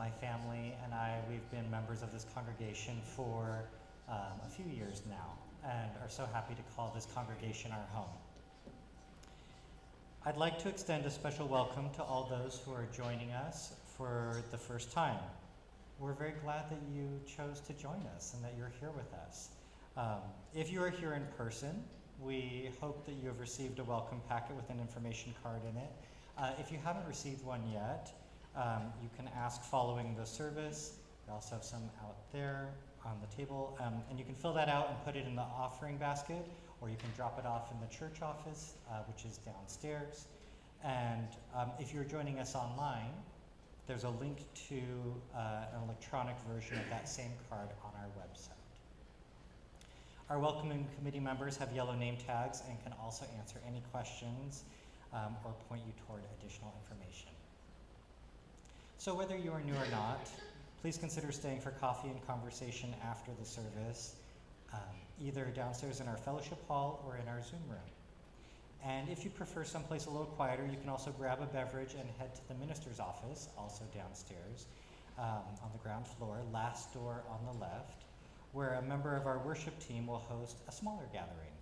my family and I, we've been members of this congregation for a few years now and are so happy to call this congregation our home. I'd like to extend a special welcome to all those who are joining us for the first time. We're very glad that you chose to join us and that you're here with us. If you are here in person, we hope that you have received a welcome packet with an information card in it. If you haven't received one yet, you can ask following the service. We also have some out there on the table, and you can fill that out and put it in the offering basket, or you can drop it off in the church office, which is downstairs. And if you're joining us online, there's a link to an electronic version of that same card on our website. Our welcoming committee members have yellow name tags and can also answer any questions or point you toward additional information. So whether you are new or not, please consider staying for coffee and conversation after the service, either downstairs in our fellowship hall or in our Zoom room. And if you prefer someplace a little quieter, you can also grab a beverage and head to the minister's office, also downstairs on the ground floor, last door on the left, where a member of our worship team will host a smaller gathering.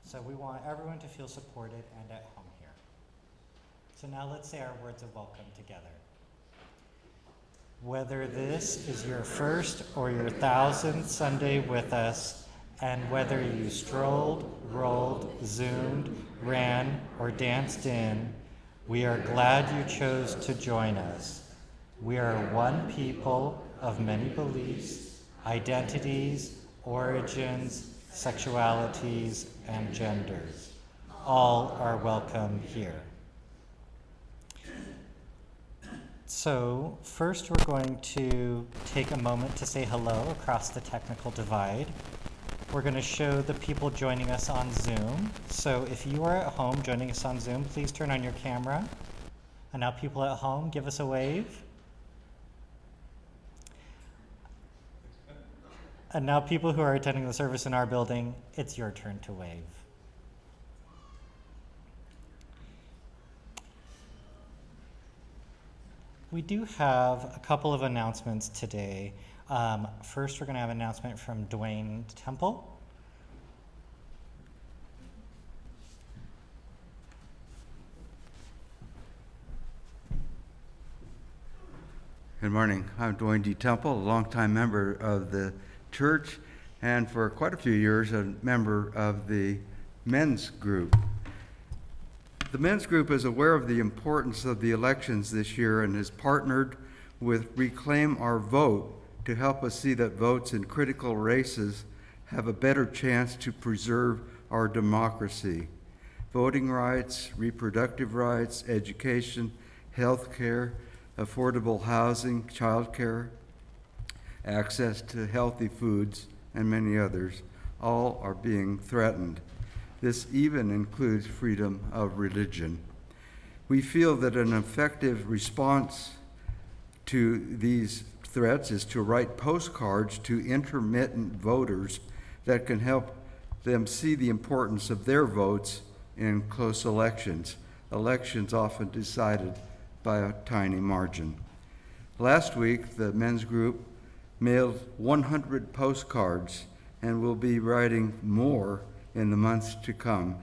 So we want everyone to feel supported and at home here. So now let's say our words of welcome together. Whether this is your first or your 1000th Sunday with us, and whether you strolled, rolled, zoomed, ran, or danced in, we are glad you chose to join us. We are one people of many beliefs, identities, origins, sexualities, and genders. All are welcome here. So first we're going to take a moment to say hello across the technical divide. We're going to show the people joining us on Zoom. So if you are at home joining us on Zoom, please turn on your camera. And now people at home, give us a wave. And now people who are attending the service in our building, it's your turn to wave. We do have a couple of announcements today. First, we're going to have an announcement from Dwayne Temple. Good morning. I'm Dwayne D. Temple, a longtime member of the church, and for quite a few years, a member of the men's group. The men's group is aware of the importance of the elections this year and has partnered with Reclaim Our Vote to help us see that votes in critical races have a better chance to preserve our democracy. Voting rights, reproductive rights, education, health care, affordable housing, childcare, access to healthy foods, and many others, all are being threatened. This even includes freedom of religion. We feel that an effective response to these threats is to write postcards to intermittent voters that can help them see the importance of their votes in close elections often decided by a tiny margin. Last week, the men's group mailed 100 postcards and will be writing more in the months to come.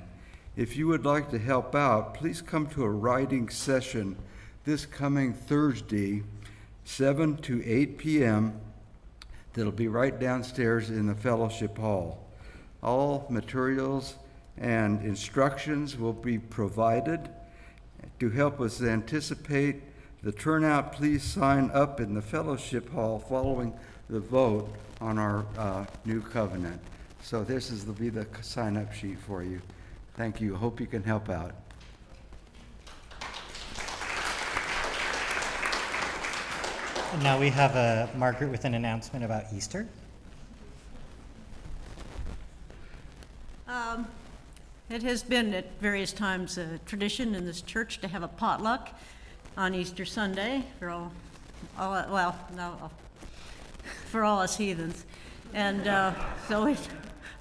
If you would like to help out, please come to a writing session this coming Thursday, 7 to 8 p.m. That'll be right downstairs in the fellowship hall. All materials and instructions will be provided. To help us anticipate the turnout, please sign up in the fellowship hall following the vote on our new covenant. So this will be the sign-up sheet for you. Thank you. Hope you can help out. And now we have Margaret with an announcement about Easter. It has been at various times a tradition in this church to have a potluck on Easter Sunday for for all us heathens. And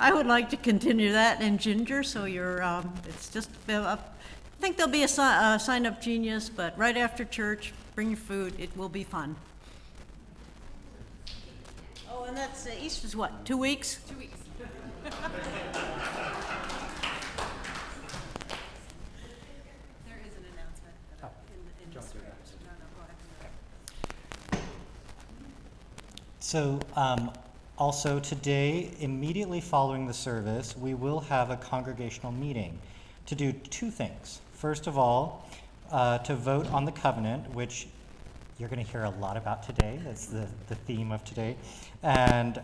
I would like to continue that in Ginger, so it's just, I think there'll be a sign-up genius, but right after church, bring your food, it will be fun. Oh, and that's, Easter's what, 2 weeks? 2 weeks. There is an announcement in the script. No, go ahead. So also today, immediately following the service, we will have a congregational meeting to do two things. First of all, to vote on the covenant, which you're going to hear a lot about today. That's the theme of today. And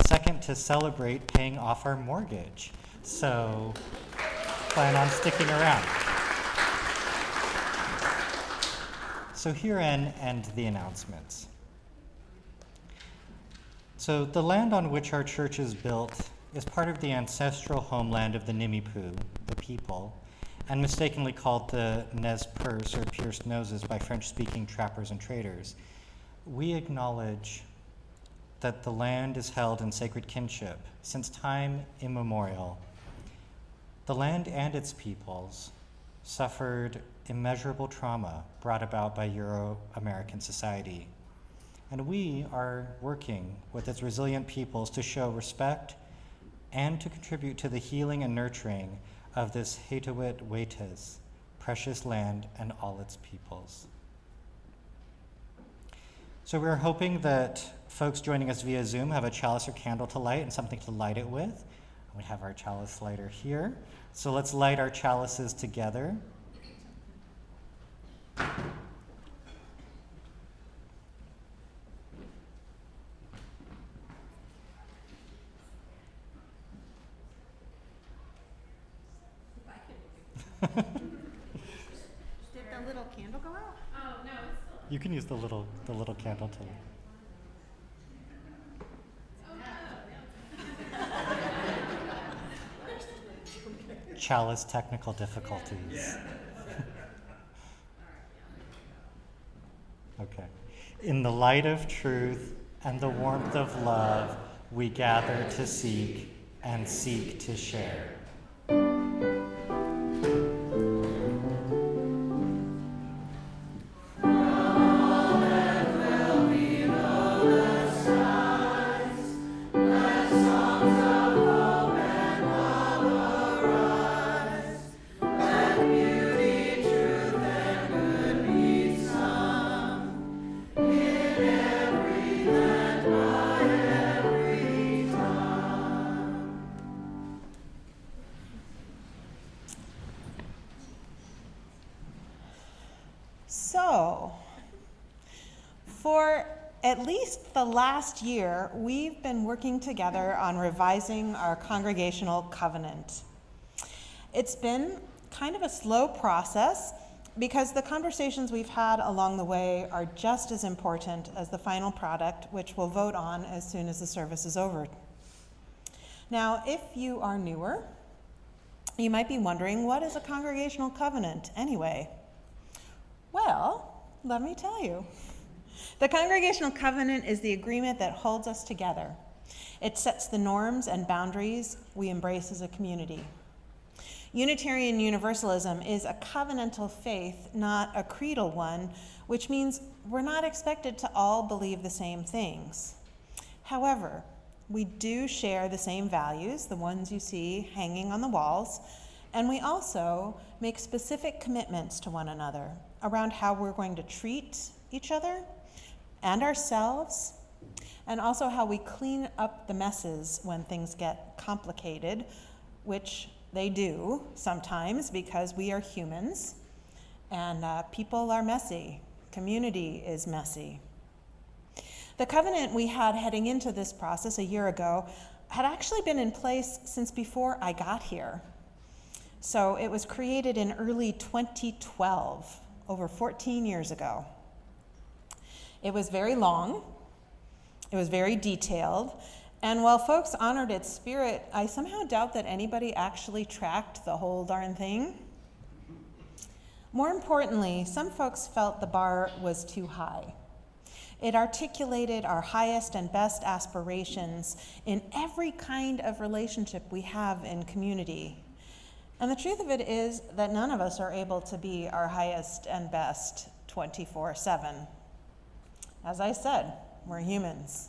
second, to celebrate paying off our mortgage. So plan on sticking around. So herein end the announcements. So the land on which our church is built is part of the ancestral homeland of the Nimipu, the people, and mistakenly called the Nez Perce, or pierced noses, by French-speaking trappers and traders. We acknowledge that the land is held in sacred kinship since time immemorial. The land and its peoples suffered immeasurable trauma brought about by Euro-American society. And we are working with its resilient peoples to show respect and to contribute to the healing and nurturing of this Hetuit Wetas, precious land and all its peoples. So we're hoping that folks joining us via Zoom have a chalice or candle to light and something to light it with. We have our chalice lighter here. So let's light our chalices together. Did the little candle go out? Oh, no, it's still. You can use the little candle to chalice technical difficulties. Okay. In the light of truth and the warmth of love, we gather to seek and seek to share. So, for at least the last year, we've been working together on revising our congregational covenant. It's been kind of a slow process because the conversations we've had along the way are just as important as the final product, which we'll vote on as soon as the service is over. Now, if you are newer, you might be wondering, what is a congregational covenant anyway? Well, let me tell you. The congregational covenant is the agreement that holds us together. It sets the norms and boundaries we embrace as a community. Unitarian Universalism is a covenantal faith, not a creedal one, which means we're not expected to all believe the same things. However, we do share the same values, the ones you see hanging on the walls, and we also make specific commitments to one another around how we're going to treat each other and ourselves, and also how we clean up the messes when things get complicated, which they do sometimes because we are humans, and people are messy. Community is messy. The covenant we had heading into this process a year ago had actually been in place since before I got here. So it was created in early 2012, over 14 years ago. It was very long, it was very detailed, and while folks honored its spirit, I somehow doubt that anybody actually tracked the whole darn thing. More importantly, some folks felt the bar was too high. It articulated our highest and best aspirations in every kind of relationship we have in community. And the truth of it is that none of us are able to be our highest and best 24/7. As I said, we're humans.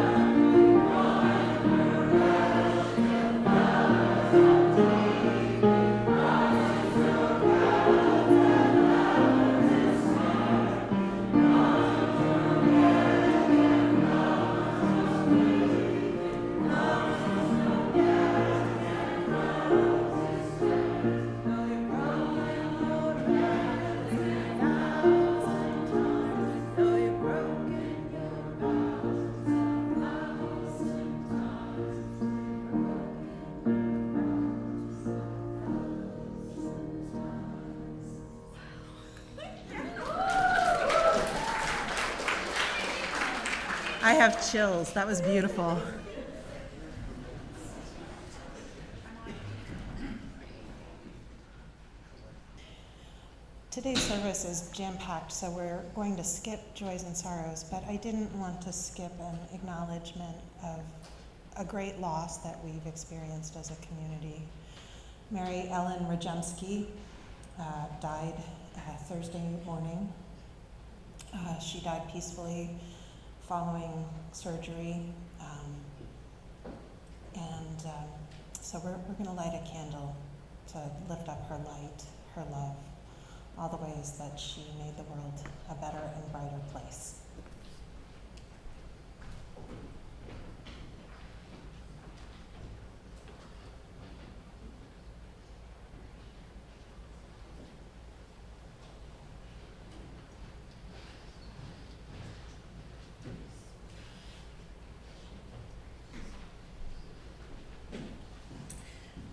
I have chills. That was beautiful. Today's service is jam-packed, so we're going to skip joys and sorrows, but I didn't want to skip an acknowledgement of a great loss that we've experienced as a community. Mary Ellen Rajemski died Thursday morning. She died peacefully following surgery, so we're going to light a candle to lift up her light, her love, all the ways that she made the world a better and brighter place.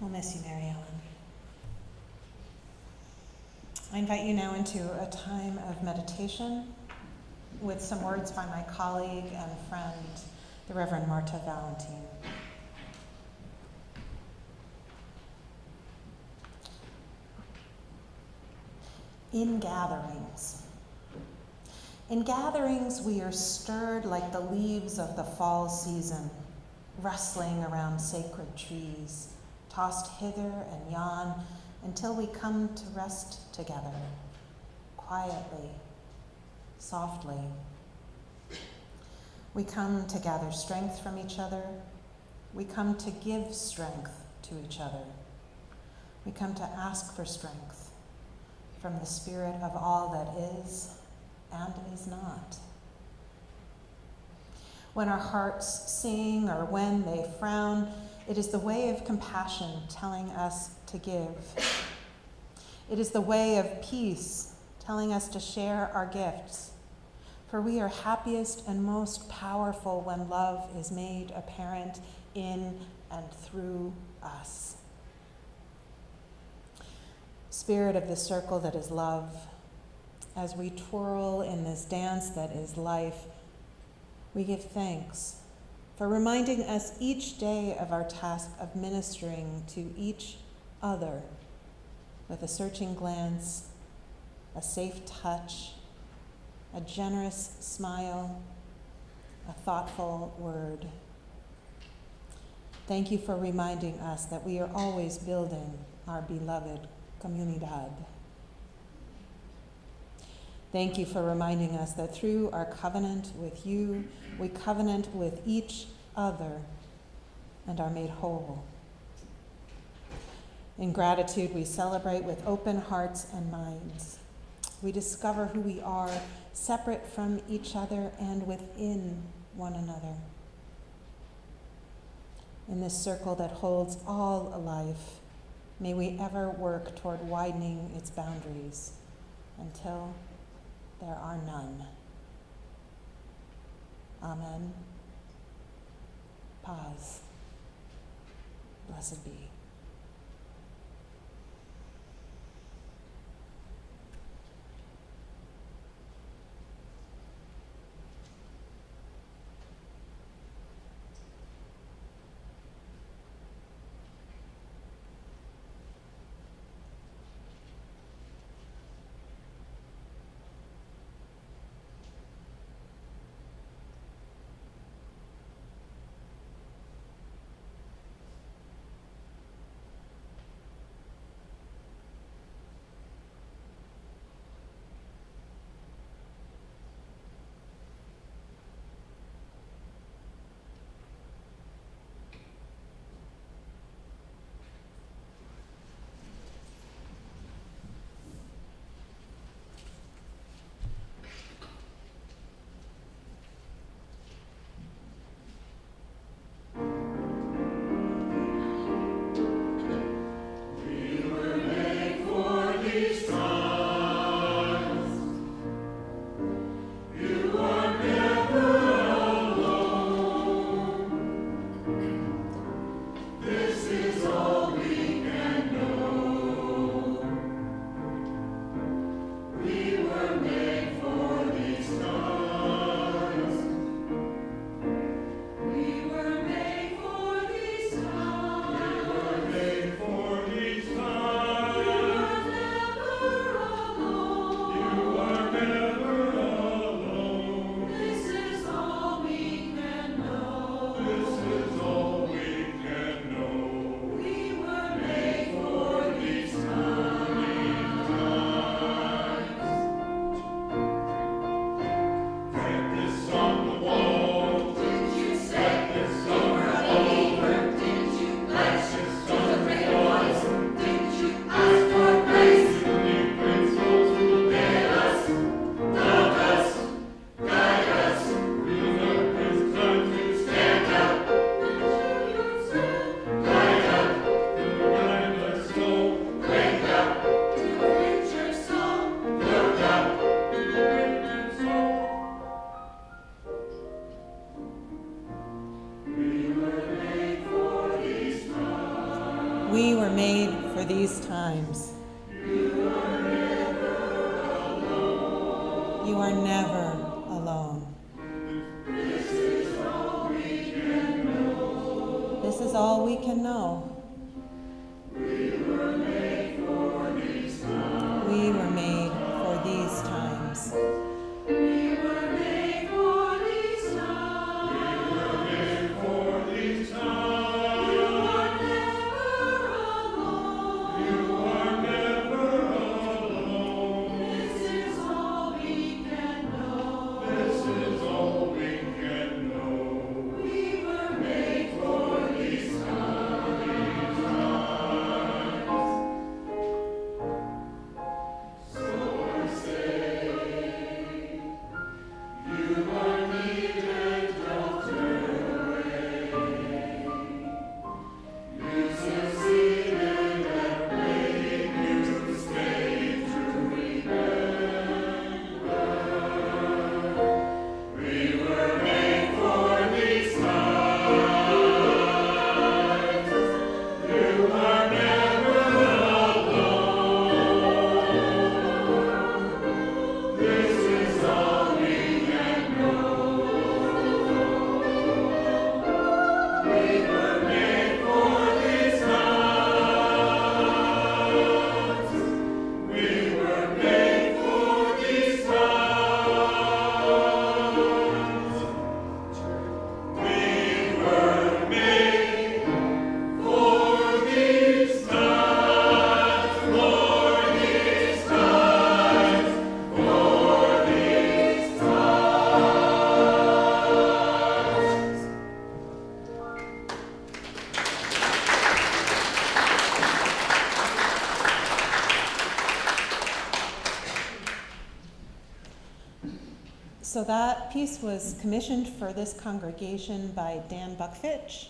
We'll miss you, Mary Ellen. I invite you now into a time of meditation with some words by my colleague and friend, the Reverend Marta Valentine. In gatherings. In gatherings, we are stirred like the leaves of the fall season, rustling around sacred trees, tossed hither and yon until we come to rest together, quietly, softly. We come to gather strength from each other. We come to give strength to each other. We come to ask for strength from the Spirit of all that is and is not. When our hearts sing or when they frown, it is the way of compassion telling us to give. It is the way of peace telling us to share our gifts. For we are happiest and most powerful when love is made apparent in and through us. Spirit of the circle that is love, as we twirl in this dance that is life, we give thanks for reminding us each day of our task of ministering to each other with a searching glance, a safe touch, a generous smile, a thoughtful word. Thank you for reminding us that we are always building our beloved comunidad. Thank you for reminding us that through our covenant with you, we covenant with each other and are made whole. In gratitude, we celebrate with open hearts and minds. We discover who we are, separate from each other and within one another. In this circle that holds all life, may we ever work toward widening its boundaries until there are none. Amen. Paz. Blessed be. made for these times. You are never alone. This is all we can know. This is all we can know. We were made for these times. We were made for these times. We were made for these times. We were made for these times. You are never alone. You are never alone. This is all we can know. This is all we can know. We were made for these times. So I say, you are needed, don't turn away. You succeeded at playing, you stayed true, remember. We were made for these times. You are never alone. This is all we can know. We were made for these times. We were made for these times. We were made for these times, for these times, for these times. So that piece was commissioned for this congregation by Dan Buckfitch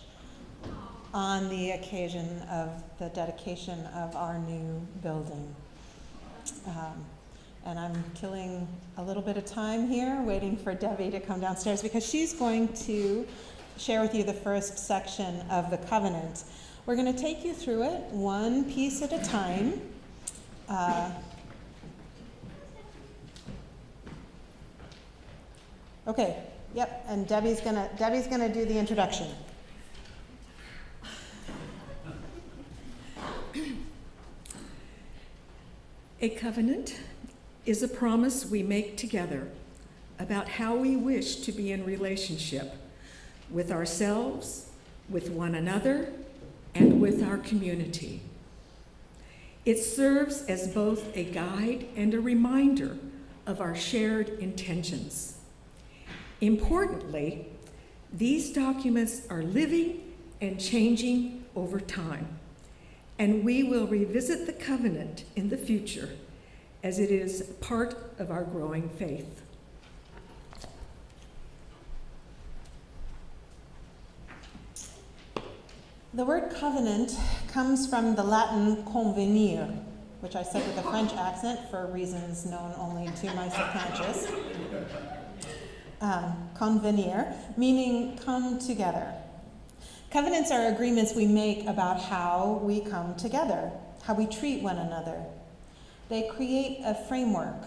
on the occasion of the dedication of our new building. And I'm killing a little bit of time here, waiting for Debbie to come downstairs because she's going to share with you the first section of the covenant. We're going to take you through it one piece at a time. Okay, yep, and Debbie's gonna do the introduction. A covenant is a promise we make together about how we wish to be in relationship with ourselves, with one another, and with our community. It serves as both a guide and a reminder of our shared intentions. Importantly, these documents are living and changing over time, and we will revisit the covenant in the future as it is part of our growing faith. The word covenant comes from the Latin convenir, which I said with a French accent for reasons known only to my subconscious. Convenir, meaning come together. Covenants are agreements we make about how we come together, how we treat one another. They create a framework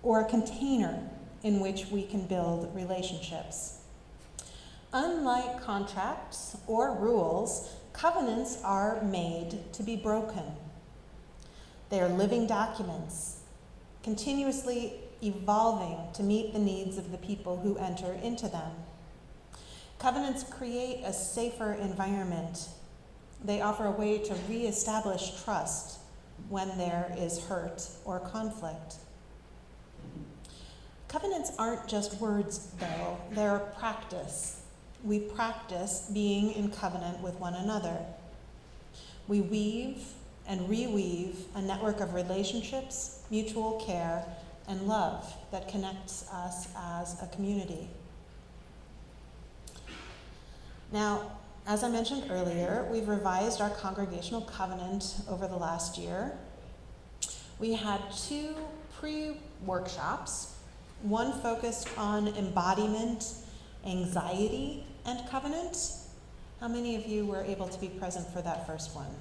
or a container in which we can build relationships. Unlike contracts or rules, covenants are made to be broken. They are living documents, continuously evolving to meet the needs of the people who enter into them. Covenants create a safer environment. They offer a way to reestablish trust when there is hurt or conflict. Covenants aren't just words, though. They're a practice. We practice being in covenant with one another. We weave and reweave a network of relationships, mutual care, and love that connects us as a community. Now, as I mentioned earlier, we've revised our congregational covenant over the last year. We had 2 pre-workshops, one focused on embodiment, anxiety, and covenant. How many of you were able to be present for that first one?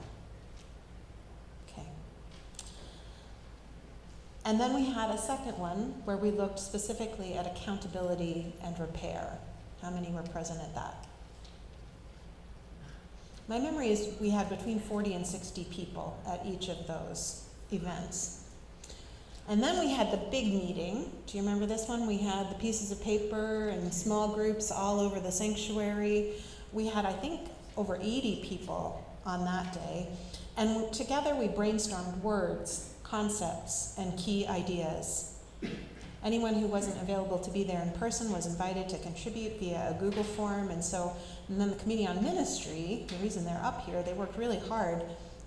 And then we had a second one where we looked specifically at accountability and repair. How many were present at that? My memory is we had between 40 and 60 people at each of those events. And then we had the big meeting. Do you remember this one? We had the pieces of paper and small groups all over the sanctuary. We had, I think, over 80 people on that day. And together we brainstormed words, concepts, and key ideas. Anyone who wasn't available to be there in person was invited to contribute via a Google form. And then the Committee on Ministry, the reason they're up here, they worked really hard.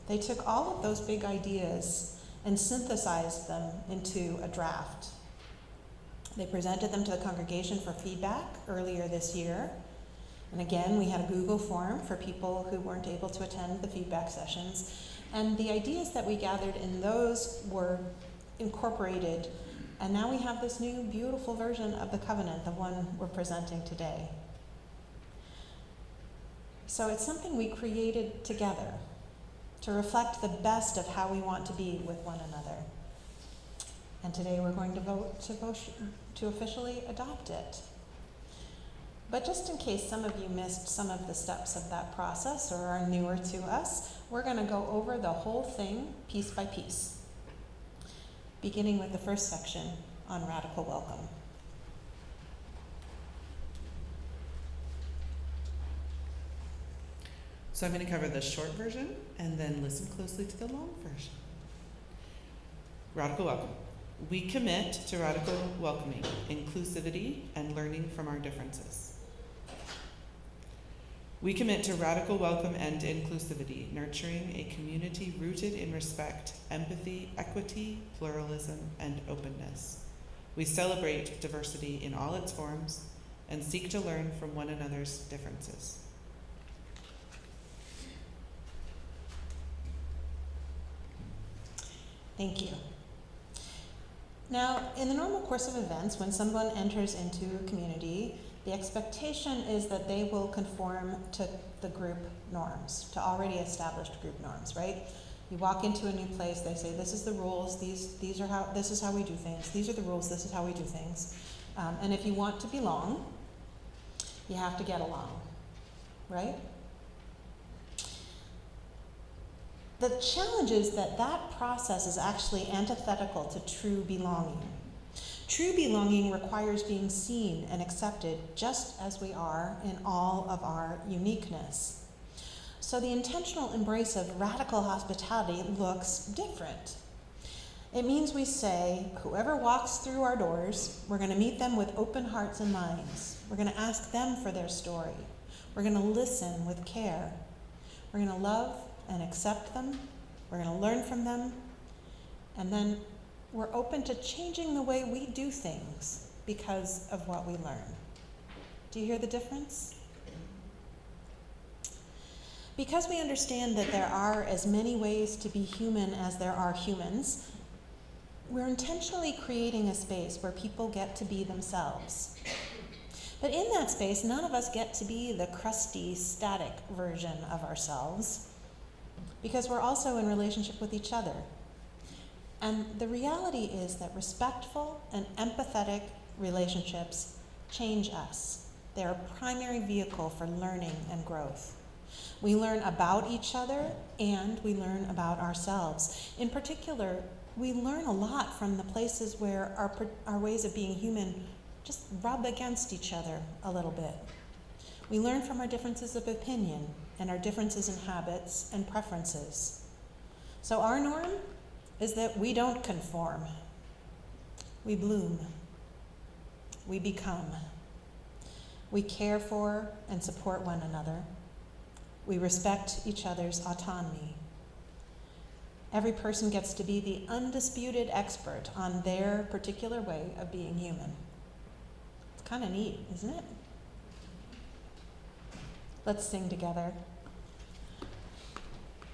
They took all of those big ideas and synthesized them into a draft. They presented them to the congregation for feedback earlier this year. And again, we had a Google form for people who weren't able to attend the feedback sessions. And the ideas that we gathered in those were incorporated. And now we have this new beautiful version of the covenant, the one we're presenting today. So it's something we created together to reflect the best of how we want to be with one another. And today we're going to vote to officially adopt it. But just in case some of you missed some of the steps of that process or are newer to us, we're going to go over the whole thing piece by piece, beginning with the first section on radical welcome. So I'm going to cover the short version and then listen closely to the long version. Radical welcome. We commit to radical welcoming, inclusivity, and learning from our differences. We commit to radical welcome and inclusivity, nurturing a community rooted in respect, empathy, equity, pluralism, and openness. We celebrate diversity in all its forms and seek to learn from one another's differences. Thank you. Now, in the normal course of events, when someone enters into a community, the expectation is that they will conform to the group norms, to already established group norms, right? You walk into a new place, they say, this is the rules, this is how we do things, these are the rules, this is how we do things. And if you want to belong, you have to get along, right? The challenge is that process is actually antithetical to true belonging. True belonging requires being seen and accepted just as we are in all of our uniqueness. So the intentional embrace of radical hospitality looks different. It means we say, whoever walks through our doors, we're going to meet them with open hearts and minds. We're going to ask them for their story. We're going to listen with care. We're going to love and accept them. We're going to learn from them. And then we're open to changing the way we do things because of what we learn. Do you hear the difference? Because we understand that there are as many ways to be human as there are humans, we're intentionally creating a space where people get to be themselves. But in that space, none of us get to be the crusty, static version of ourselves, because we're also in relationship with each other. And the reality is that respectful and empathetic relationships change us. They're a primary vehicle for learning and growth. We learn about each other and we learn about ourselves. In particular, we learn a lot from the places where our ways of being human just rub against each other a little bit. We learn from our differences of opinion and our differences in habits and preferences. So our norm is that we don't conform. We bloom. We become. We care for and support one another. We respect each other's autonomy. Every person gets to be the undisputed expert on their particular way of being human. It's kind of neat, isn't it? Let's sing together.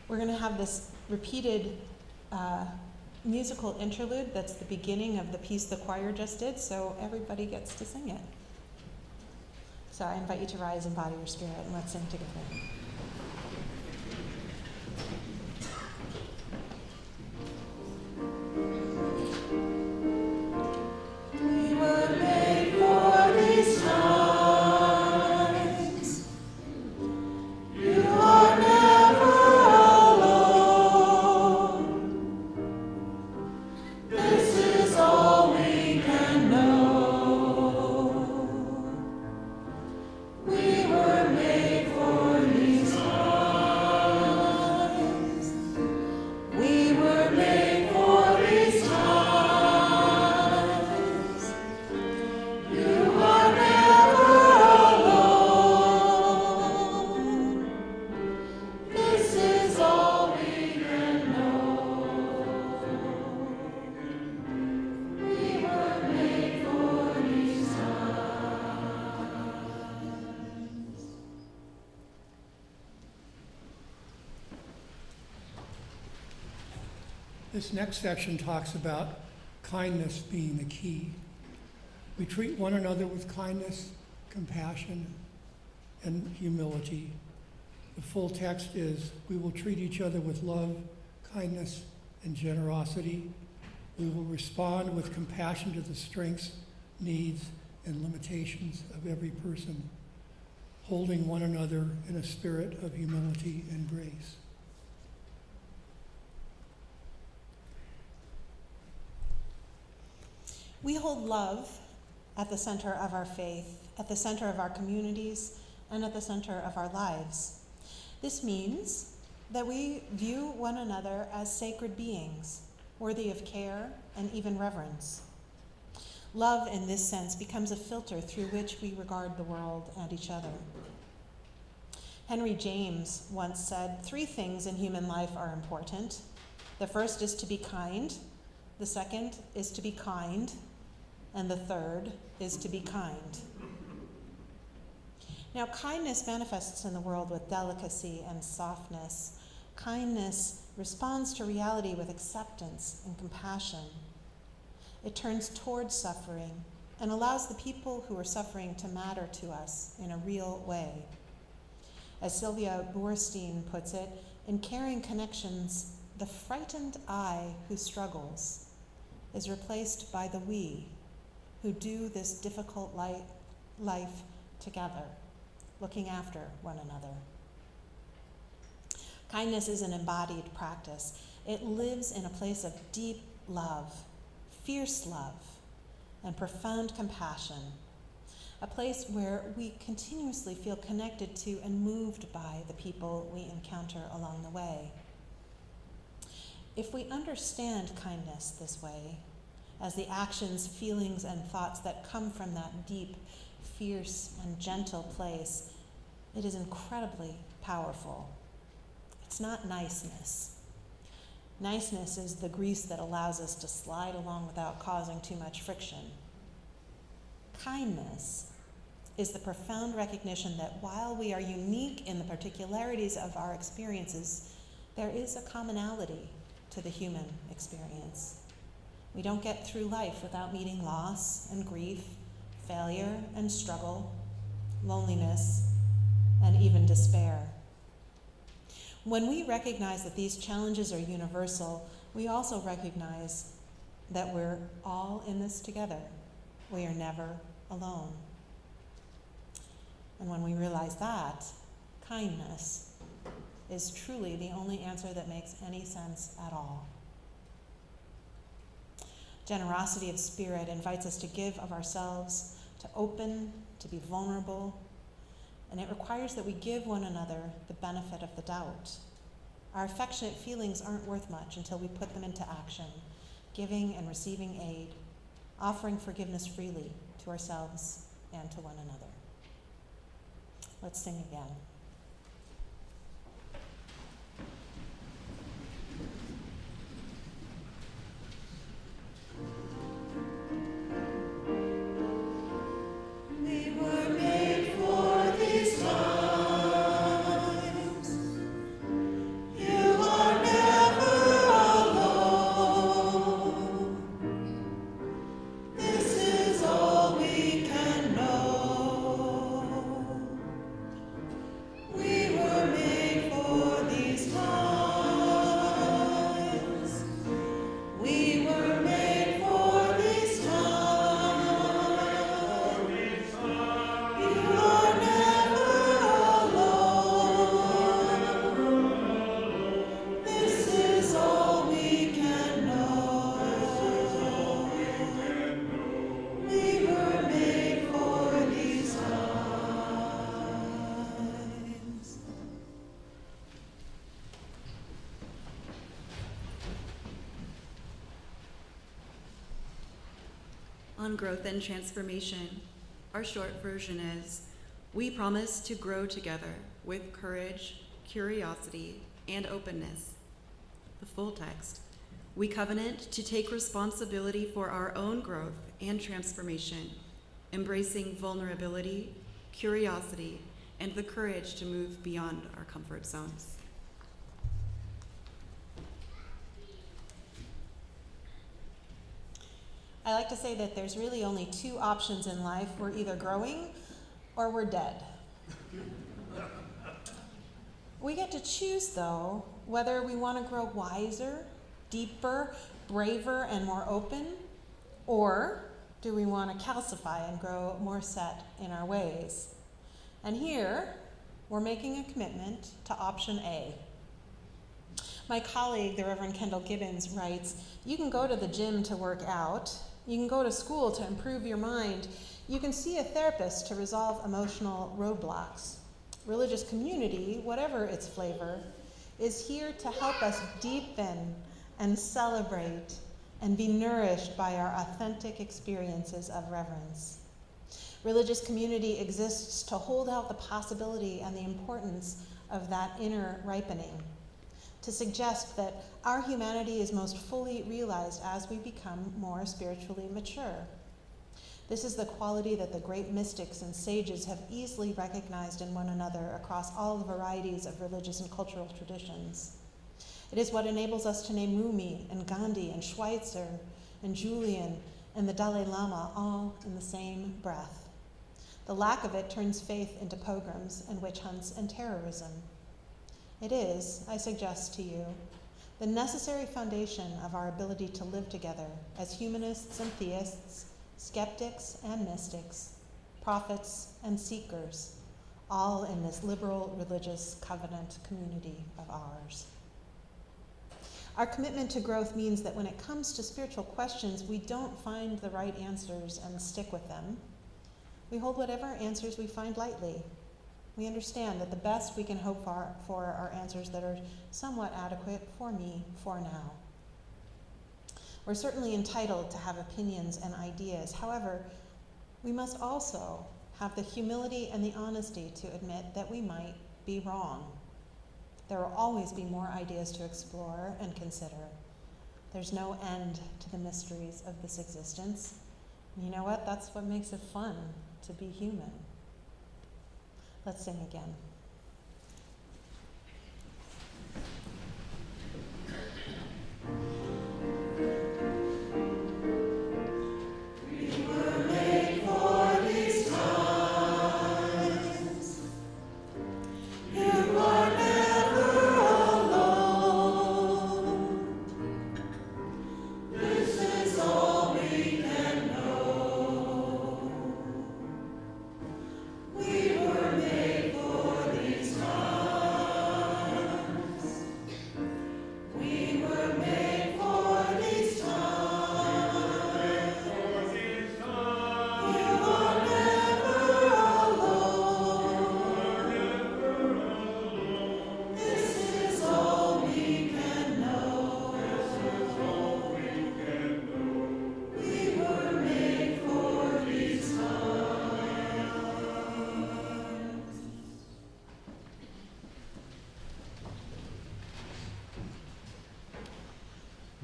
We're going to have this repeated musical interlude that's the beginning of the piece the choir just did, so everybody gets to sing it. So I invite you to rise and body your spirit, and let's sing together. This next section talks about kindness being the key. We treat one another with kindness, compassion, and humility. The full text is, we will treat each other with love, kindness, and generosity. We will respond with compassion to the strengths, needs, and limitations of every person, holding one another in a spirit of humility and grace. We hold love at the center of our faith, at the center of our communities, and at the center of our lives. This means that we view one another as sacred beings, worthy of care and even reverence. Love, in this sense, becomes a filter through which we regard the world and each other. Henry James once said, 3 things in human life are important. The first is to be kind, the second is to be kind, and the third is to be kind. Now, kindness manifests in the world with delicacy and softness. Kindness responds to reality with acceptance and compassion. It turns towards suffering and allows the people who are suffering to matter to us in a real way. As Sylvia Boorstein puts it, in caring connections, the frightened I who struggles is replaced by the we who do this difficult life together, looking after one another. Kindness is an embodied practice. It lives in a place of deep love, fierce love, and profound compassion, a place where we continuously feel connected to and moved by the people we encounter along the way. If we understand kindness this way, as the actions, feelings, and thoughts that come from that deep, fierce, and gentle place, it is incredibly powerful. It's not niceness. Niceness is the grease that allows us to slide along without causing too much friction. Kindness is the profound recognition that while we are unique in the particularities of our experiences, there is a commonality to the human experience. We don't get through life without meeting loss and grief, failure and struggle, loneliness, and even despair. When we recognize that these challenges are universal, we also recognize that we're all in this together. We are never alone. And when we realize that, kindness is truly the only answer that makes any sense at all. Generosity of spirit invites us to give of ourselves, to open, to be vulnerable, and it requires that we give one another the benefit of the doubt. Our affectionate feelings aren't worth much until we put them into action, giving and receiving aid, offering forgiveness freely to ourselves and to one another. Let's sing again. On growth and transformation, our short version is, we promise to grow together with courage, curiosity, and openness. The full text, we covenant to take responsibility for our own growth and transformation, embracing vulnerability, curiosity, and the courage to move beyond our comfort zones. I like to say that there's really only two options in life. We're either growing or we're dead. We get to choose, though, whether we want to grow wiser, deeper, braver, and more open, or do we want to calcify and grow more set in our ways? And here, we're making a commitment to option A. My colleague, the Reverend Kendall Gibbons, writes, "You can go to the gym to work out, you can go to school to improve your mind, you can see a therapist to resolve emotional roadblocks. Religious community, whatever its flavor, is here to help us deepen and celebrate and be nourished by our authentic experiences of reverence. Religious community exists to hold out the possibility and the importance of that inner ripening, to suggest that our humanity is most fully realized as we become more spiritually mature. This is the quality that the great mystics and sages have easily recognized in one another across all the varieties of religious and cultural traditions. It is what enables us to name Rumi and Gandhi and Schweitzer and Julian and the Dalai Lama all in the same breath. The lack of it turns faith into pogroms and witch hunts and terrorism. It is, I suggest to you, the necessary foundation of our ability to live together as humanists and theists, skeptics and mystics, prophets and seekers, all in this liberal religious covenant community of ours. Our commitment to growth means that when it comes to spiritual questions, we don't find the right answers and stick with them. We hold whatever answers we find lightly. We understand that the best we can hope for are answers that are somewhat adequate for me for now. We're certainly entitled to have opinions and ideas. However, we must also have the humility and the honesty to admit that we might be wrong. There will always be more ideas to explore and consider. There's no end to the mysteries of this existence. And you know what? That's what makes it fun to be human. Let's sing again.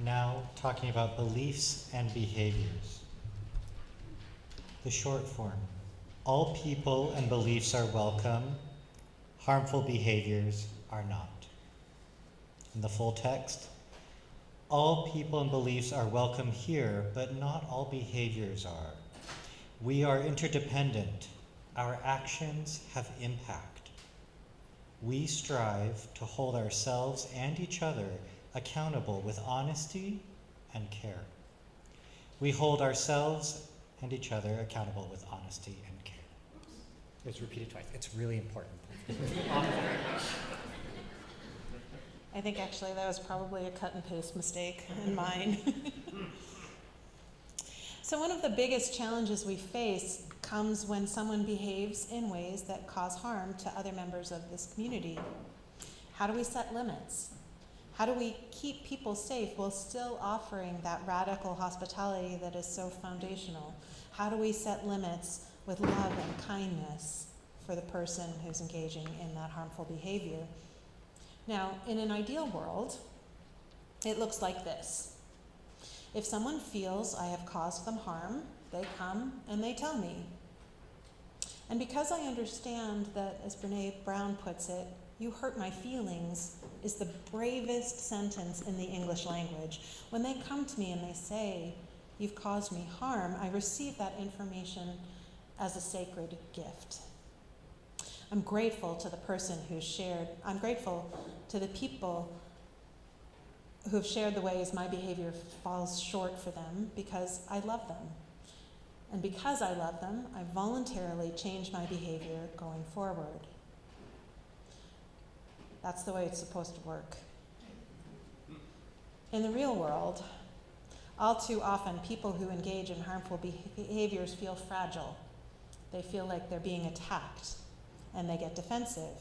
Now, talking about beliefs and behaviors. The short form. All people and beliefs are welcome. Harmful behaviors are not. In the full text, all people and beliefs are welcome here, but not all behaviors are. We are interdependent. Our actions have impact. We strive to hold ourselves and each other accountable with honesty and care. We hold ourselves and each other accountable with honesty and care. It's repeated twice. It's really important. I think actually that was probably a cut and paste mistake in mine. So one of the biggest challenges we face comes when someone behaves in ways that cause harm to other members of this community. How do we set limits? How do we keep people safe while still offering that radical hospitality that is so foundational? How do we set limits with love and kindness for the person who's engaging in that harmful behavior? Now, in an ideal world, it looks like this. If someone feels I have caused them harm, they come and they tell me. And because I understand that, as Brene Brown puts it, "You hurt my feelings," is the bravest sentence in the English language. When they come to me and they say, you've caused me harm, I receive that information as a sacred gift. I'm grateful to the person who's shared, I'm grateful to the people who've shared the ways my behavior falls short for them because I love them. And because I love them, I voluntarily change my behavior going forward. That's the way it's supposed to work. In the real world, all too often, people who engage in harmful behaviors feel fragile. They feel like they're being attacked, and they get defensive.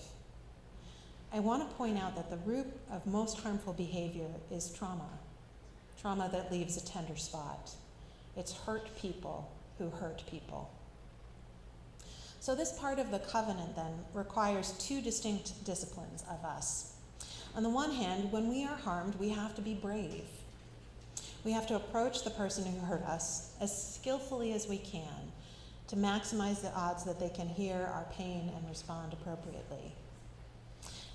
I want to point out that the root of most harmful behavior is trauma. Trauma that leaves a tender spot. It's hurt people who hurt people. So this part of the covenant then requires two distinct disciplines of us. On the one hand, when we are harmed, we have to be brave. We have to approach the person who hurt us as skillfully as we can to maximize the odds that they can hear our pain and respond appropriately.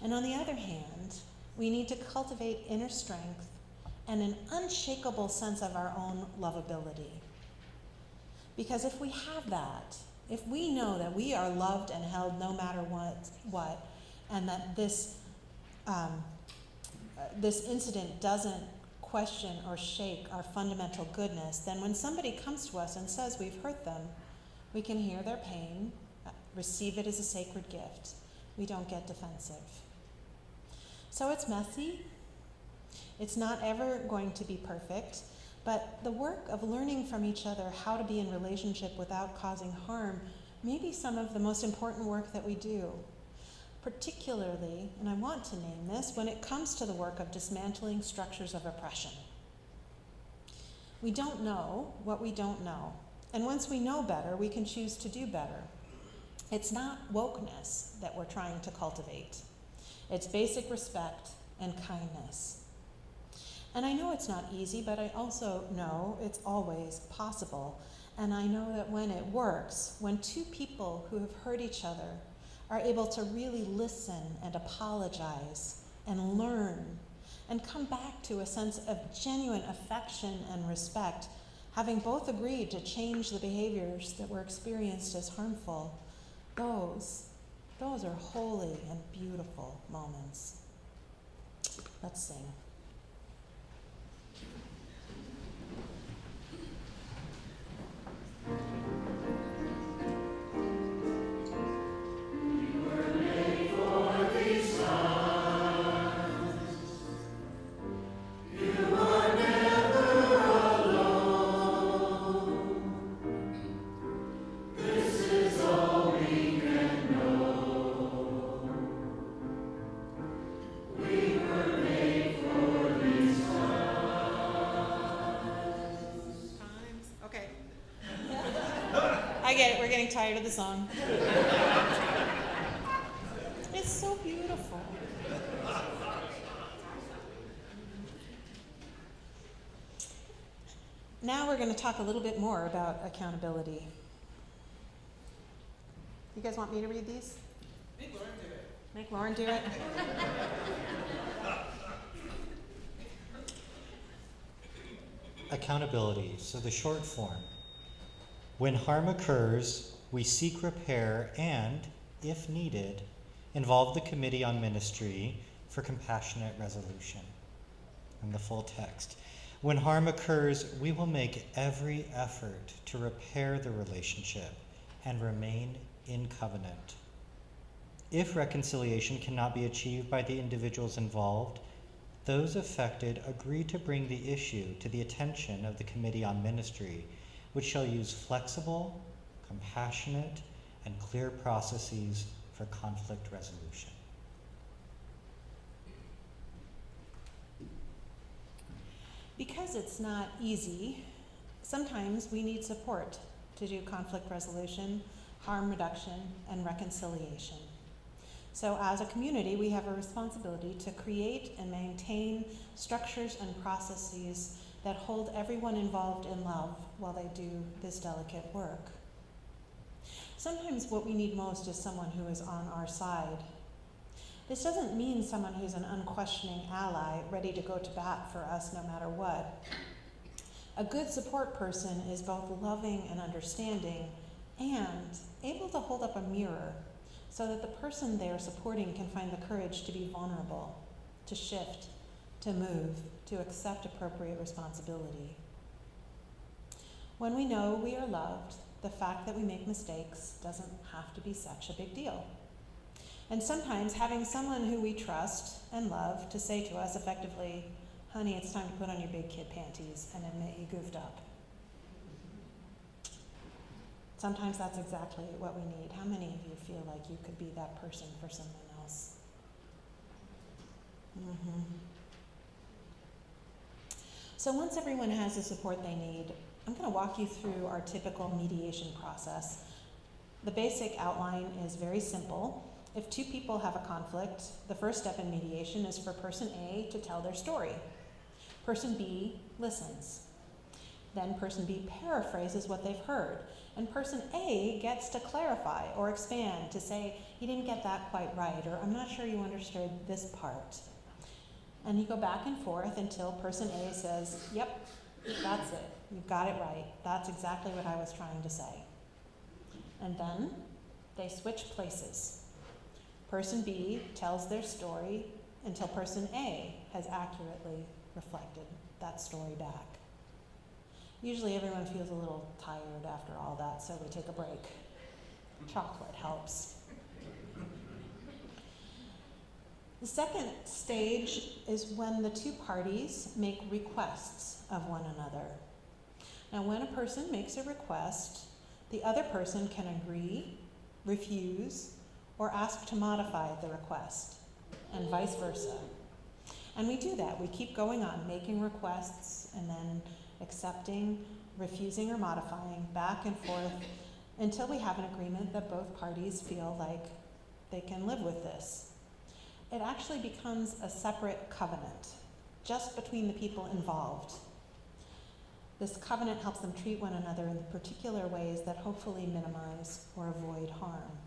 And on the other hand, we need to cultivate inner strength and an unshakable sense of our own lovability. Because if we have that, if we know that we are loved and held no matter what, and that this incident doesn't question or shake our fundamental goodness, then when somebody comes to us and says we've hurt them, we can hear their pain, receive it as a sacred gift. We don't get defensive. So it's messy. It's not ever going to be perfect, but the work of learning from each other how to be in relationship without causing harm may be some of the most important work that we do. Particularly, and I want to name this, when it comes to the work of dismantling structures of oppression. We don't know what we don't know. And once we know better, we can choose to do better. It's not wokeness that we're trying to cultivate. It's basic respect and kindness. And I know it's not easy, but I also know it's always possible. And I know that when it works, when two people who have hurt each other are able to really listen and apologize and learn and come back to a sense of genuine affection and respect, having both agreed to change the behaviors that were experienced as harmful, those are holy and beautiful moments. Let's sing. Tired of the song. It's so beautiful. Now we're going to talk a little bit more about accountability. You guys want me to read these? Make Lauren do it. Make Lauren do it? Accountability, so the short form. When harm occurs, we seek repair and, if needed, involve the Committee on Ministry for compassionate resolution. And the full text. When harm occurs, we will make every effort to repair the relationship and remain in covenant. If reconciliation cannot be achieved by the individuals involved, those affected agree to bring the issue to the attention of the Committee on Ministry, which shall use flexible, compassionate, and clear processes for conflict resolution. Because it's not easy, sometimes we need support to do conflict resolution, harm reduction, and reconciliation. So as a community, we have a responsibility to create and maintain structures and processes that hold everyone involved in love while they do this delicate work. Sometimes what we need most is someone who is on our side. This doesn't mean someone who's an unquestioning ally, ready to go to bat for us no matter what. A good support person is both loving and understanding and able to hold up a mirror so that the person they're supporting can find the courage to be vulnerable, to shift, to move, to accept appropriate responsibility. When we know we are loved, the fact that we make mistakes doesn't have to be such a big deal. And sometimes having someone who we trust and love to say to us effectively, honey, it's time to put on your big kid panties and admit you goofed up. Sometimes that's exactly what we need. How many of you feel like you could be that person for someone else? So once everyone has the support they need, I'm going to walk you through our typical mediation process. The basic outline is very simple. If two people have a conflict, the first step in mediation is for person A to tell their story. Person B listens. Then person B paraphrases what they've heard. And person A gets to clarify or expand to say, you didn't get that quite right, or I'm not sure you understood this part. And you go back and forth until person A says, yep, that's it. You've got it right. That's exactly what I was trying to say. And then they switch places. Person B tells their story until person A has accurately reflected that story back. Usually everyone feels a little tired after all that, so we take a break. Chocolate helps. The second stage is when the two parties make requests of one another. Now, when a person makes a request, the other person can agree, refuse, or ask to modify the request, and vice versa. And we do that. We keep going on, making requests, and then accepting, refusing, or modifying, back and forth, until we have an agreement that both parties feel like they can live with this. It actually becomes a separate covenant, just between the people involved. This covenant helps them treat one another in particular ways that hopefully minimize or avoid harm.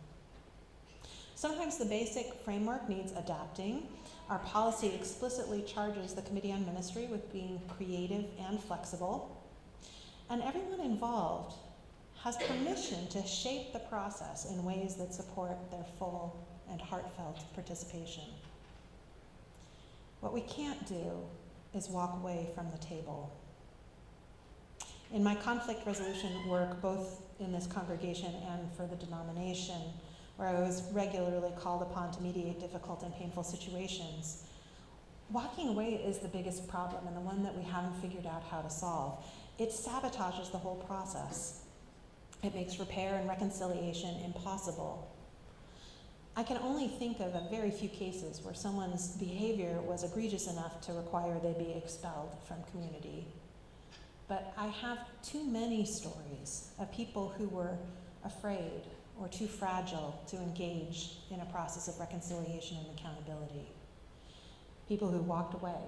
Sometimes the basic framework needs adapting. Our policy explicitly charges the Committee on Ministry with being creative and flexible. And everyone involved has permission to shape the process in ways that support their full and heartfelt participation. What we can't do is walk away from the table. In my conflict resolution work, both in this congregation and for the denomination, where I was regularly called upon to mediate difficult and painful situations, walking away is the biggest problem and the one that we haven't figured out how to solve. It sabotages the whole process. It makes repair and reconciliation impossible. I can only think of a very few cases where someone's behavior was egregious enough to require they be expelled from community. But I have too many stories of people who were afraid or too fragile to engage in a process of reconciliation and accountability. People who walked away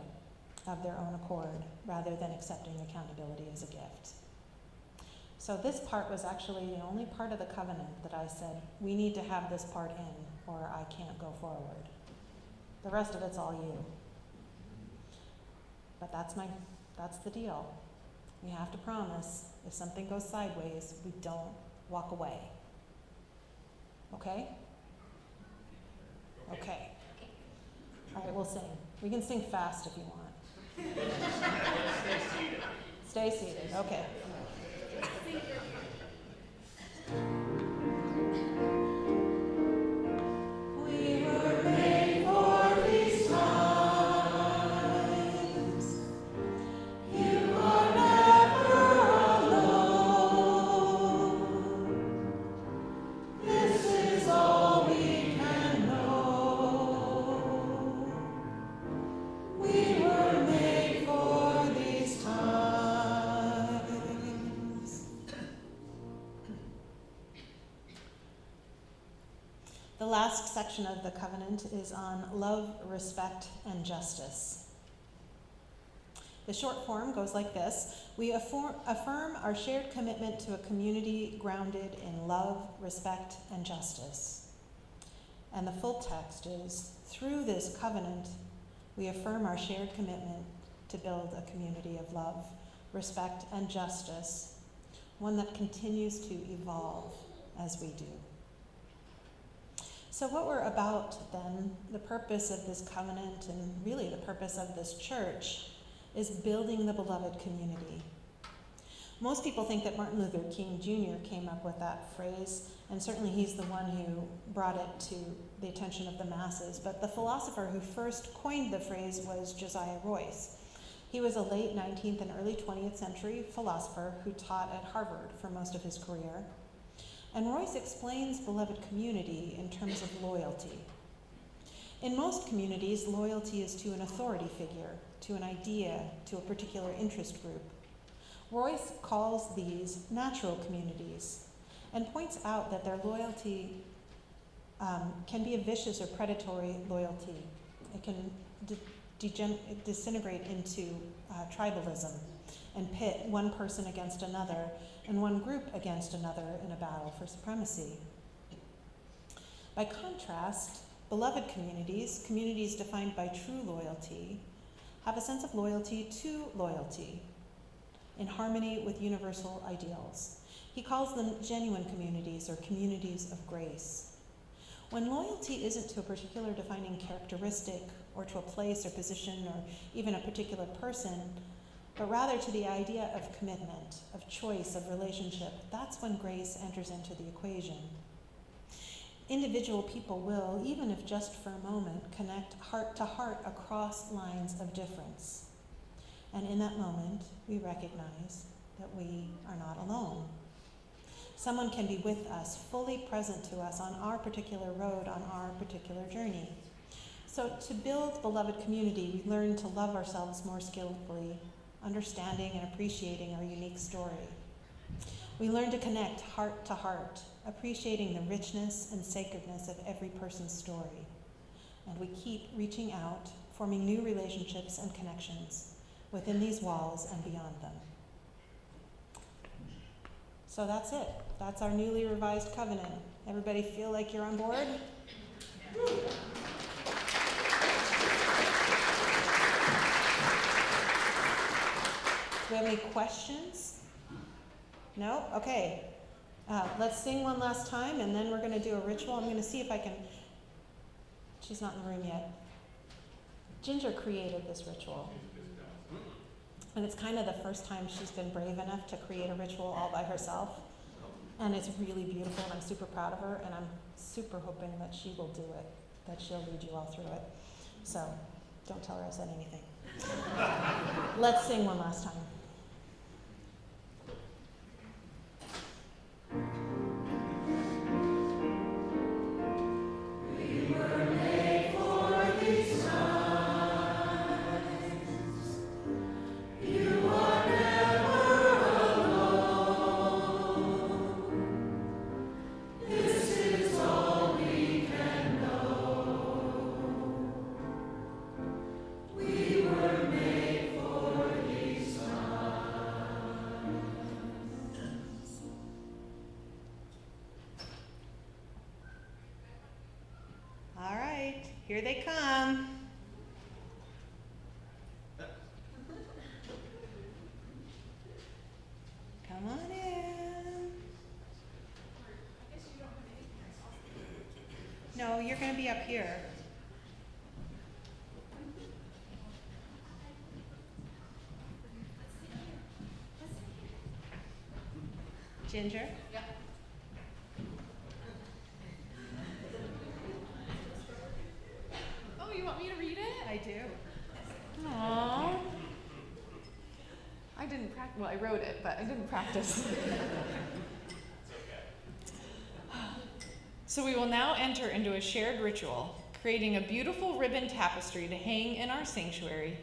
of their own accord rather than accepting accountability as a gift. So this part was actually the only part of the covenant that I said, we need to have this part in or I can't go forward. The rest of it's all you. But that's the deal. We have to promise if something goes sideways, we don't walk away. Okay? Okay. All right, we'll sing. We can sing fast if you want. Stay seated. Okay. We were made for these times. You are never alone. This is all we can know. We were made for these times. The last section of the covenant is on love, respect, and justice. The short form goes like this. We affirm our shared commitment to a community grounded in love, respect, and justice. And the full text is, through this covenant, we affirm our shared commitment to build a community of love, respect, and justice, one that continues to evolve as we do. So what we're about then, the purpose of this covenant and really the purpose of this church, is building the beloved community. Most people think that Martin Luther King Jr. came up with that phrase, and certainly he's the one who brought it to the attention of the masses. But the philosopher who first coined the phrase was Josiah Royce. He was a late 19th and early 20th century philosopher who taught at Harvard for most of his career. And Royce explains beloved community in terms of loyalty. In most communities, loyalty is to an authority figure, to an idea, to a particular interest group. Royce calls these natural communities and points out that their loyalty can be a vicious or predatory loyalty. It can disintegrate into tribalism and pit one person against another and one group against another in a battle for supremacy. By contrast, beloved communities, communities defined by true loyalty, have a sense of loyalty to loyalty, in harmony with universal ideals. He calls them genuine communities or communities of grace. When loyalty isn't to a particular defining characteristic or to a place or position or even a particular person, but rather to the idea of commitment, of choice, of relationship, that's when grace enters into the equation. Individual people will, even if just for a moment, connect heart to heart across lines of difference. And in that moment, we recognize that we are not alone. Someone can be with us, fully present to us on our particular road, on our particular journey. So to build beloved community, we learn to love ourselves more skillfully, understanding and appreciating our unique story. We learn to connect heart to heart, appreciating the richness and sacredness of every person's story. And we keep reaching out, forming new relationships and connections within these walls and beyond them. So that's it. That's our newly revised covenant. Everybody feel like you're on board? Do we have any questions? No? Okay. Let's sing one last time, and then we're going to do a ritual. I'm going to see if I can... She's not in the room yet. Ginger created this ritual. And it's kind of the first time she's been brave enough to create a ritual all by herself. And it's really beautiful, and I'm super proud of her, and I'm super hoping that she will do it, that she'll lead you all through it. So don't tell her I said anything. Let's sing one last time. Here they come. Come on in. No, you're going to be up here. Ginger? Yeah. You want me to read it? I do. Aww. I didn't practice. Well, I wrote it, but I didn't practice. So we will now enter into a shared ritual, creating a beautiful ribbon tapestry to hang in our sanctuary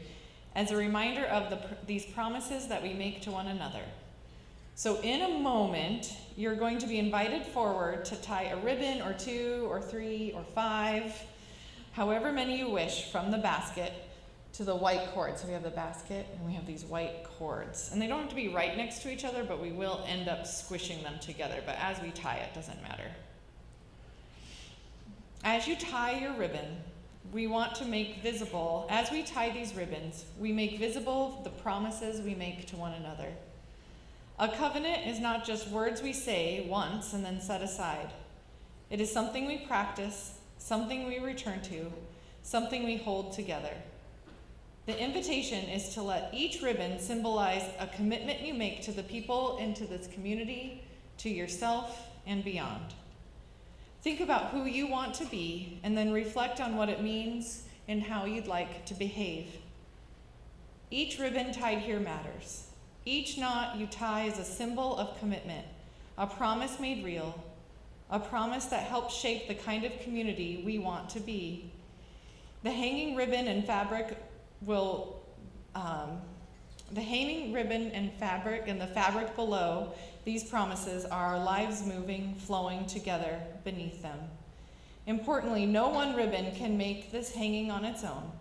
as a reminder of these promises that we make to one another. So in a moment, you're going to be invited forward to tie a ribbon or 2 or 3 or 5, however many you wish, from the basket to the white cord. So we have the basket and we have these white cords. And they don't have to be right next to each other, but we will end up squishing them together. But as we tie it, doesn't matter. As you tie your ribbon, we want to make visible, as we tie these ribbons, we make visible the promises we make to one another. A covenant is not just words we say once and then set aside. It is something we practice, something we return to, something we hold together. The invitation is to let each ribbon symbolize a commitment you make to the people and to this community, to yourself, and beyond. Think about who you want to be, and then reflect on what it means and how you'd like to behave. Each ribbon tied here matters. Each knot you tie is a symbol of commitment, a promise made real, a promise that helps shape the kind of community we want to be. The hanging ribbon and fabric and the fabric below these promises are our lives moving, flowing together beneath them. Importantly, no one ribbon can make this hanging on its own,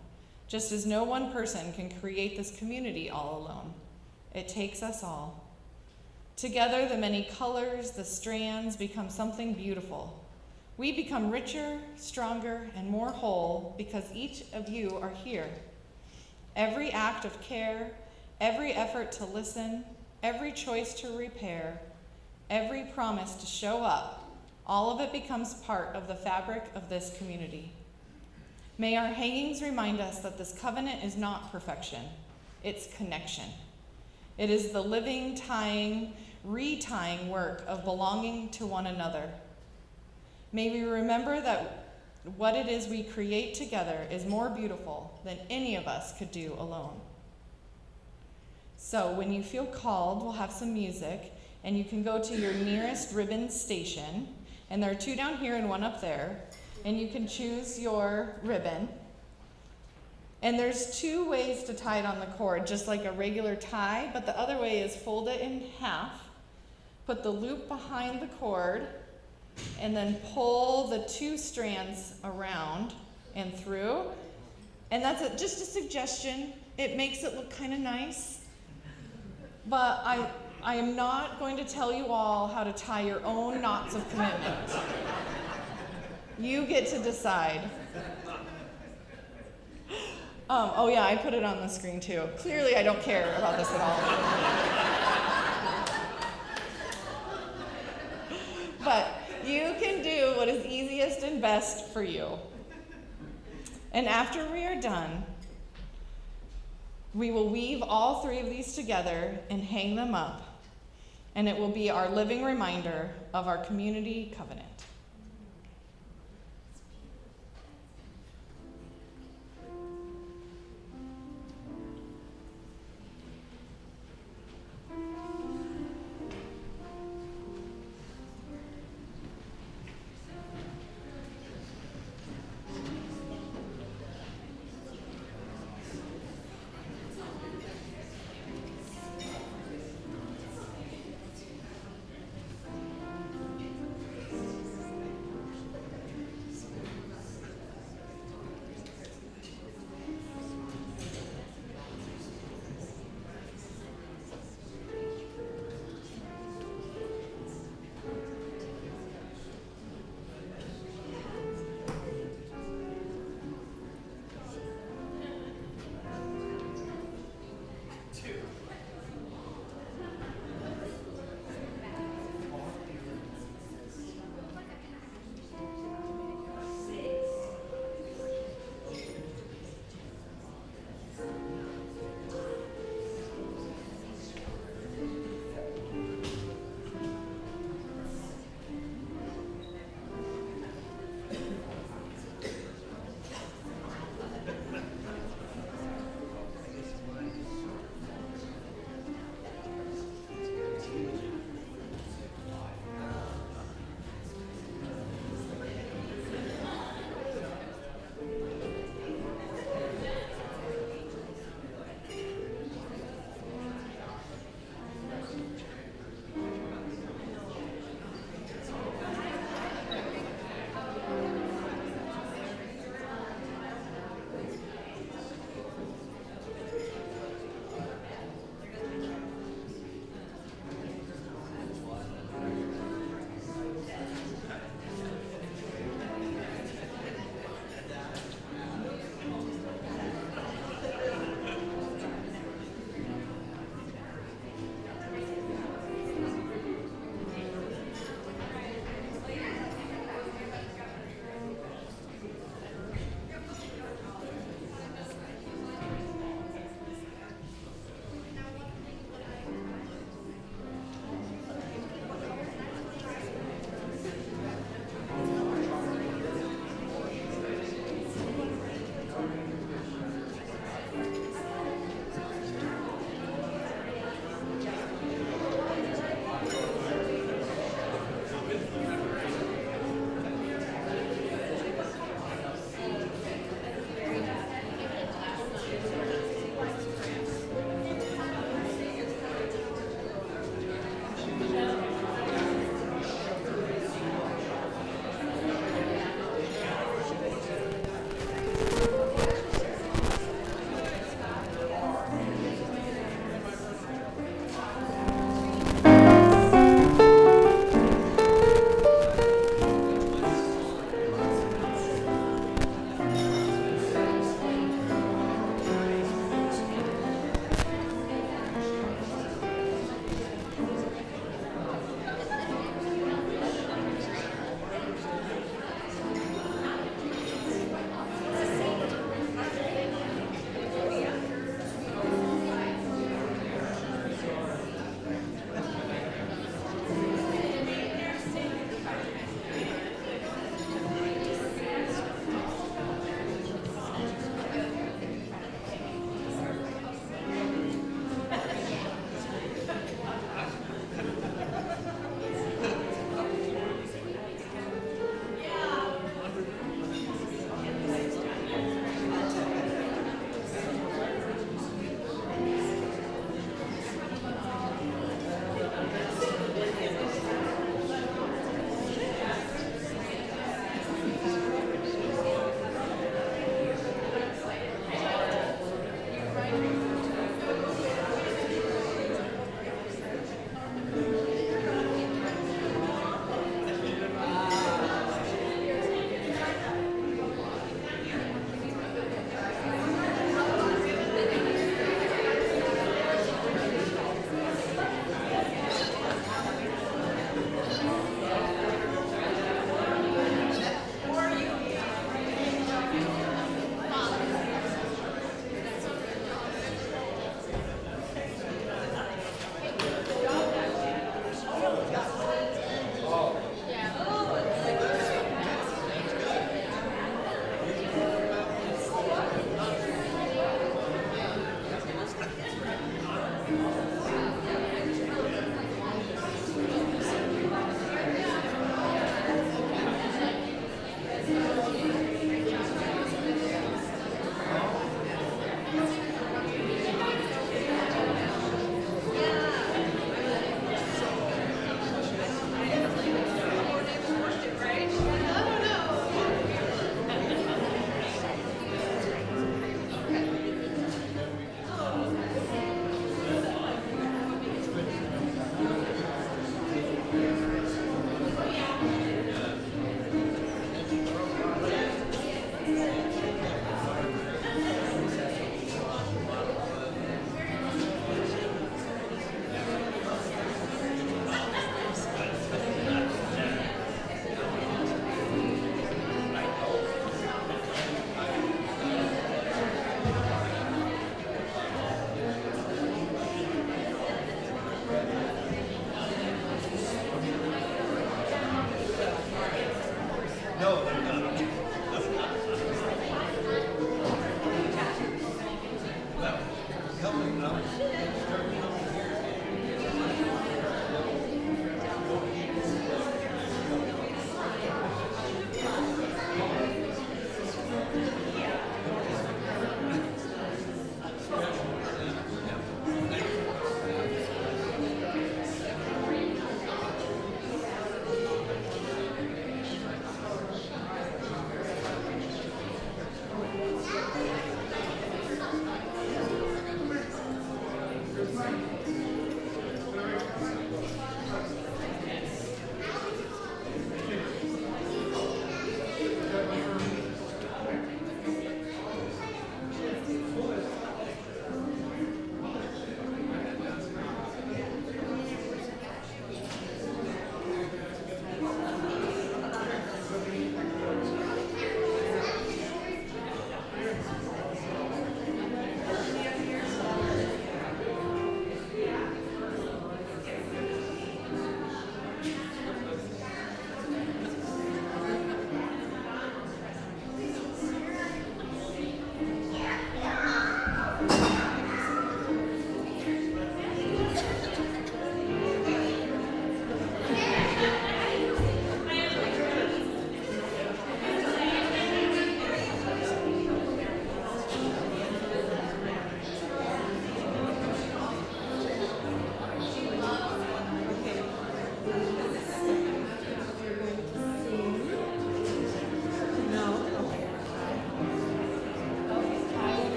just as no one person can create this community all alone. It takes us all. Together, the many colors, the strands become something beautiful. We become richer, stronger, and more whole because each of you are here. Every act of care, every effort to listen, every choice to repair, every promise to show up, all of it becomes part of the fabric of this community. May our hangings remind us that this covenant is not perfection, it's connection. It is the living, tying, retying work of belonging to one another. May we remember that what it is we create together is more beautiful than any of us could do alone. So when you feel called, we'll have some music, and you can go to your nearest ribbon station, and there are 2 down here and 1 up there, and you can choose your ribbon. And there's 2 ways to tie it on the cord, just like a regular tie, but the other way is fold it in half, put the loop behind the cord, and then pull the 2 strands around and through. And that's just a suggestion. It makes it look kind of nice. But I am not going to tell you all how to tie your own knots of commitment. You get to decide. Oh yeah, I put it on the screen too. Clearly I don't care about this at all. But you can do what is easiest and best for you. And after we are done, we will weave all 3 of these together and hang them up. And it will be our living reminder of our community covenant.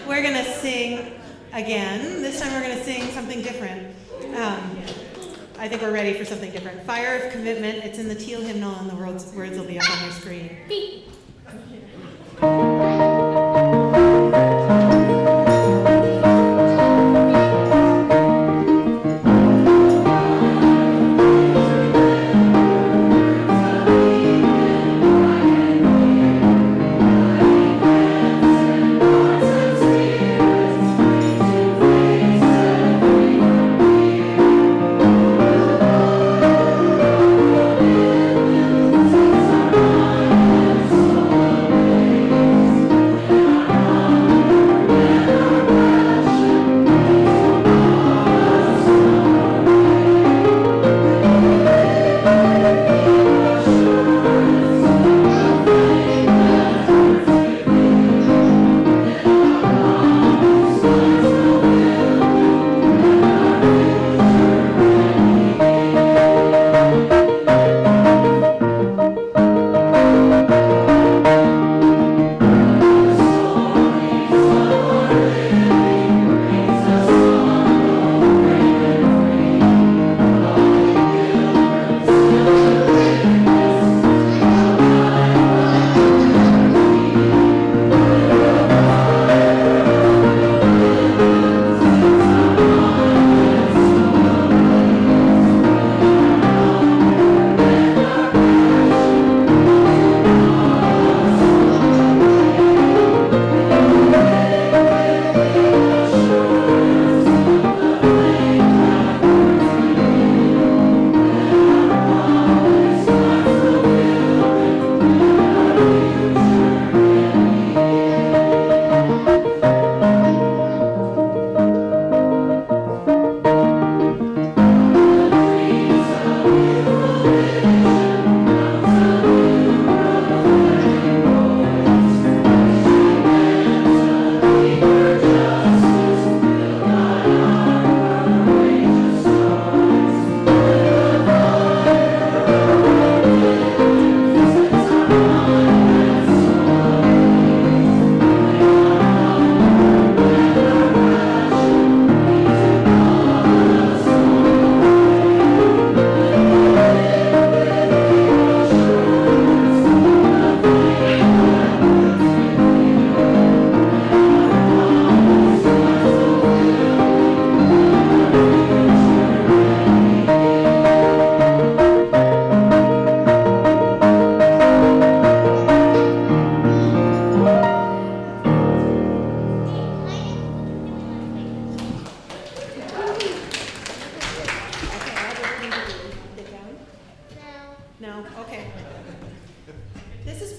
We're going to sing again. This time we're going to sing something different. I think we're ready for something different. Fire of Commitment. It's in the teal hymnal, and the words will be up on your screen.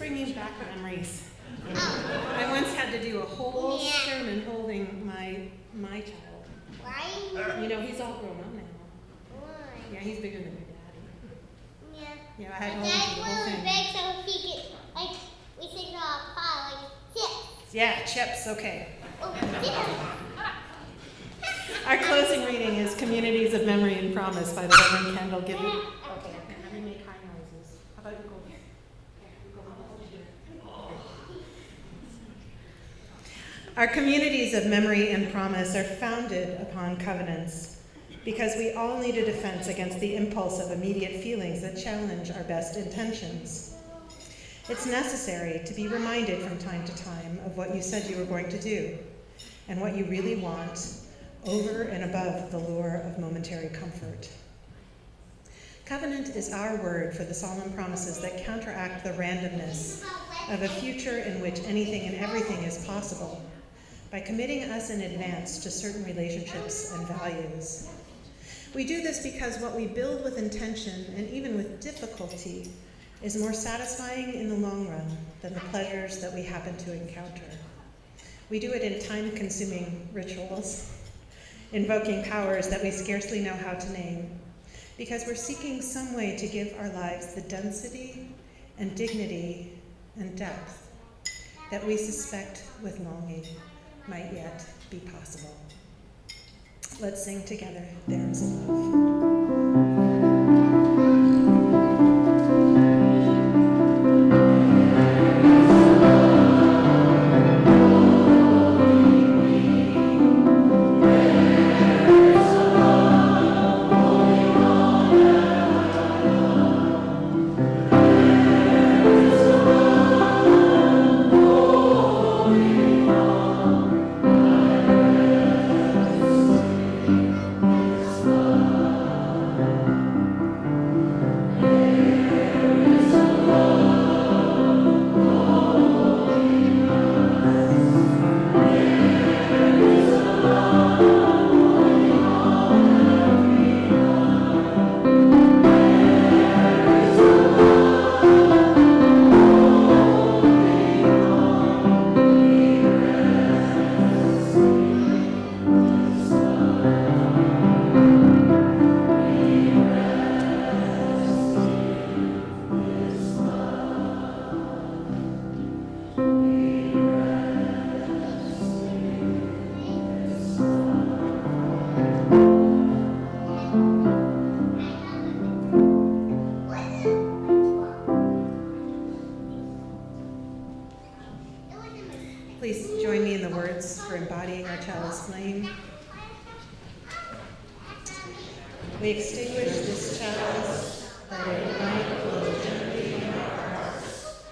bringing back memories. I once had to do a whole sermon holding my child. Why? You know, he's all grown up now. Why? Yeah, he's bigger than my daddy. Yeah. Yeah, I had My to hold him dad's the one whole of the thing. big so he could, like, we sing a pot, like, chips. Yeah, chips, okay. Oh, chips. Our closing reading is Communities of Memory and Promise by the Reverend Kendall Gibby. Okay, let me make high noises. How about you go? Our communities of memory and promise are founded upon covenants because we all need a defense against the impulse of immediate feelings that challenge our best intentions. It's necessary to be reminded from time to time of what you said you were going to do and what you really want over and above the lure of momentary comfort. Covenant is our word for the solemn promises that counteract the randomness of a future in which anything and everything is possible by committing us in advance to certain relationships and values. We do this because what we build with intention and even with difficulty is more satisfying in the long run than the pleasures that we happen to encounter. We do it in time-consuming rituals, invoking powers that we scarcely know how to name, because we're seeking some way to give our lives the density and dignity and depth that we suspect with longing might yet be possible. Let's sing together, There is Love. Please join me in the words for embodying our chalice flame. We extinguish this chalice that it might flow gently in our hearts.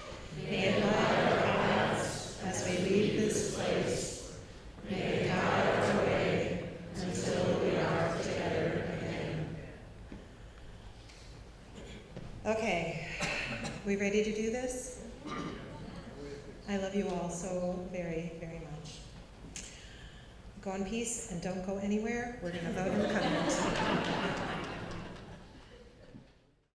May it light our paths as we leave this place. May it guide our way until we are together again. Okay, we ready to do this? I love you all so very, very much. Go in peace and don't go anywhere. We're going to vote on the covenant.